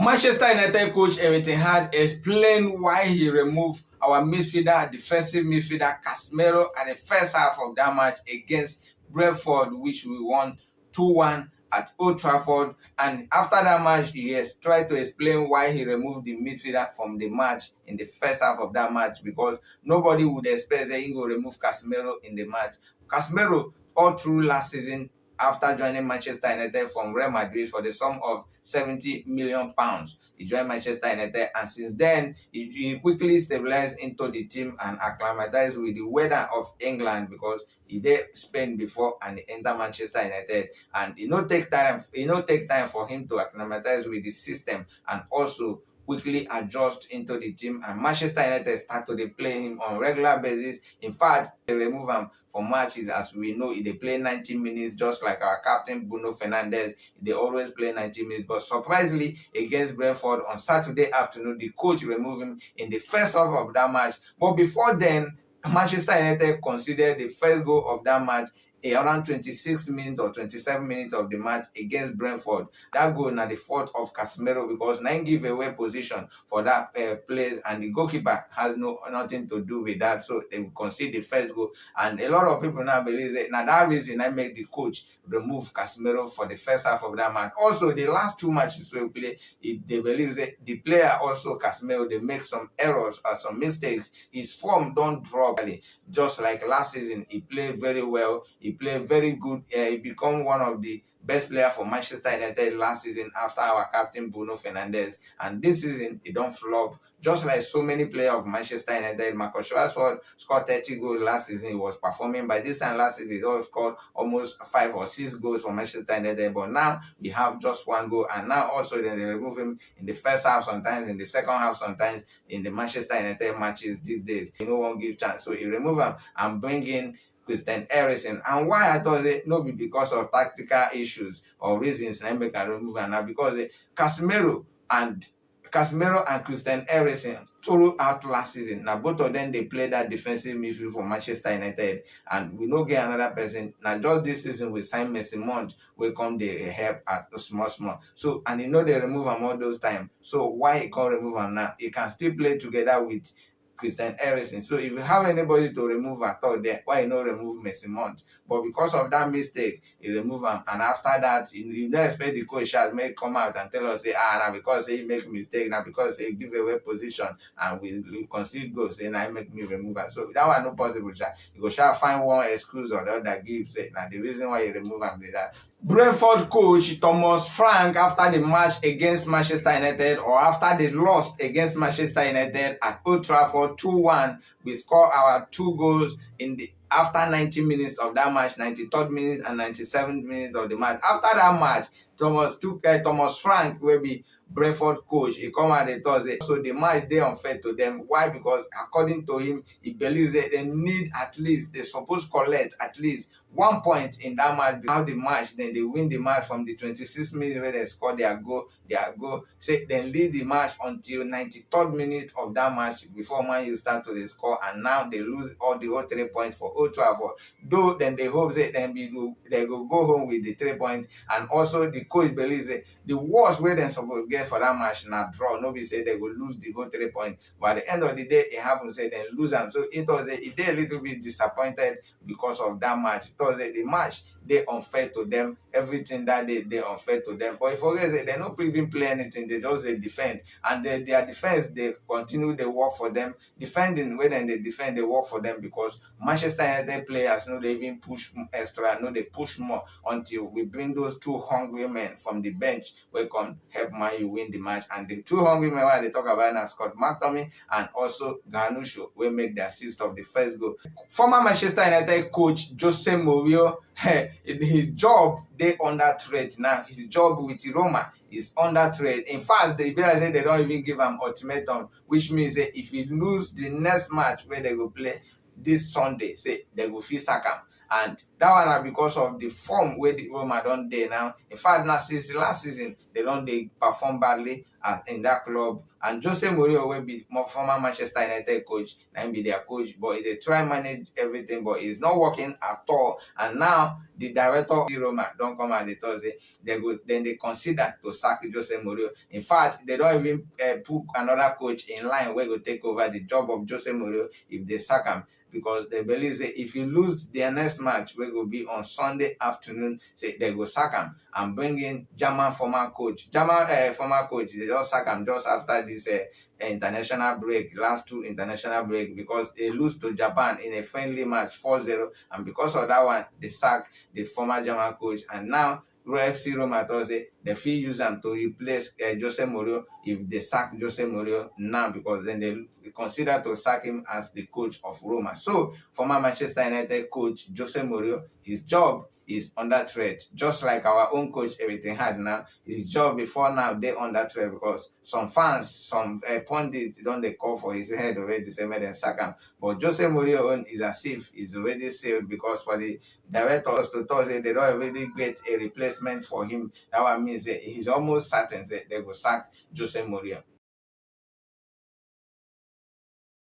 Manchester United coach Erik ten Hag explained why he removed our defensive midfielder Casemiro at the first half of that match against Brentford, which we won 2-1 at Old Trafford. And after that match, he has tried to explain why he removed the midfielder from the match in the first half of that match, because nobody would expect that he will remove Casemiro in the match. Casemiro, all through last season, after joining Manchester United from Real Madrid for the sum of £70 million. He joined Manchester United, and since then, he quickly stabilized into the team and acclimatized with the weather of England, because he did Spain before and he entered Manchester United. And it no take time for him to acclimatize with the system and also quickly adjust into the team, and Manchester United start to play him on regular basis. In fact, they remove him for matches, as we know, they play 90 minutes, just like our captain Bruno Fernandes. They always play 90 minutes. But surprisingly, against Brentford on Saturday afternoon, the coach removed him in the first half of that match. But before then, Manchester United considered the first goal of that match around 26 minutes or 27 minutes of the match against Brentford. That goal na the fault of Casemiro, because 9 give away position for that place, and the goalkeeper has nothing to do with that. So they concede the first goal, and a lot of people now believe that now that reason I make the coach remove Casemiro for the first half of that match. Also, the last 2 matches we play, they believe that the player also Casemiro, they make some errors or some mistakes. His form don't drop. Just like last season, he played very well. He played very good. He became one of the best player for Manchester United last season after our captain Bruno Fernandes. And this season, he don't flop. Just like so many players of Manchester United, Marcus Rashford scored 30 goals last season. He was performing. By this time last season, he also scored almost 5 or 6 goals for Manchester United. But now, we have just 1 goal. And now also, then they remove him in the first half sometimes, in the second half sometimes, in the Manchester United matches these days. No one gives chance. So he remove him and bring in Christian Eriksen. And why I thought it no be because of tactical issues or reasons I make a remove, and now because Casemiro and Christian Eriksen throughout last season. Now both of them they play that defensive midfield for Manchester United, and we no get another person. Now just this season we sign Mason Mount, we come they help at small. So and they remove him all those times. So why he can't remove him now? He can still play together with Christian Eriksen. So if you have anybody to remove at all there, why you not remove Mason Mount? But because of that mistake, you remove him, and after that, you don't expect the coach may come out and tell us, say, now because he make mistake, now because he give away position and we concede goals, say now he make me remove him. So that was not possible. You go shall find one excuse or the other gives it. Now the reason why you remove him is that Brentford coach Thomas Frank, after the match against Manchester United, or after they lost against Manchester United at Old Trafford 2-1, we scored our 2 goals in the after 90 minutes of that match, 93rd minute and 97th minute of the match. After that match, Thomas Frank will be Brentford coach. He come out and Thursday. So the match they unfair to them. Why? Because according to him, he believes that they need they're supposed to collect at least 1 point in that match. How the match, then they win the match from the 26th minute where they score their goal. Say then lead the match until 93rd minute of that match before Man U start to the score, and now they lose all the whole 3 points for Old Trafford. Though then they hope that then they go home with the 3 points, and also the coach believes that the worst way they're supposed to get for that match now draw. Nobody say they will lose the whole 3 points, but at the end of the day, it happens say they lose them. So it was a little bit disappointed because of that match. It was the match they unfair to them. Everything that they unfair to them. But if forget they don't even play anything, they just they defend, and their defense they continue they work for them. Defending when they defend they work for them, because Manchester United players they even push extra, they push more until we bring those 2 hungry men from the bench who can help Man U win the match. And the 2 hungry men where they talk about now, Scott McTominay and also Garnacho, will make the assist of the first goal. Former Manchester United coach Jose Mourinho, his job they under threat now. His job with Roma is under threat. In fact, they say they don't even give him ultimatum, which means that if he lose the next match where they go play this Sunday, say they go feel sack him. And that one is because of the form where the Roma don't day now. In fact, now since last season, they perform badly in that club. And Jose Mourinho will be former Manchester United coach, and be their coach, but they try manage everything, but it's not working at all. And now the director of Roma don't come at the Thursday. They consider to sack Jose Mourinho. In fact, they don't even put another coach in line where will take over the job of Jose Mourinho if they sack him, because they believe that if you lose their next match, we will be on Sunday afternoon, say they go sack him and bring in German former coach. They just sack him just after this international break, last two international break, because they lose to Japan in a friendly match 4-0, and because of that one, they sack the former German coach. And now FC Roma Thursday, they feel use them to replace Jose Mourinho if they sack Jose Mourinho now, because then they consider to sack him as the coach of Roma. So, former Manchester United coach Jose Mourinho, his job is under threat, just like our own coach everything had now. His job before now they under threat, because some fans, some pundits don't they call for his head already, say made them sack him. But Jose Mourinho is as if he's already saved, because for the directors to Thursday, they don't really get a replacement for him. That one means that he's almost certain that they will sack Jose Mourinho.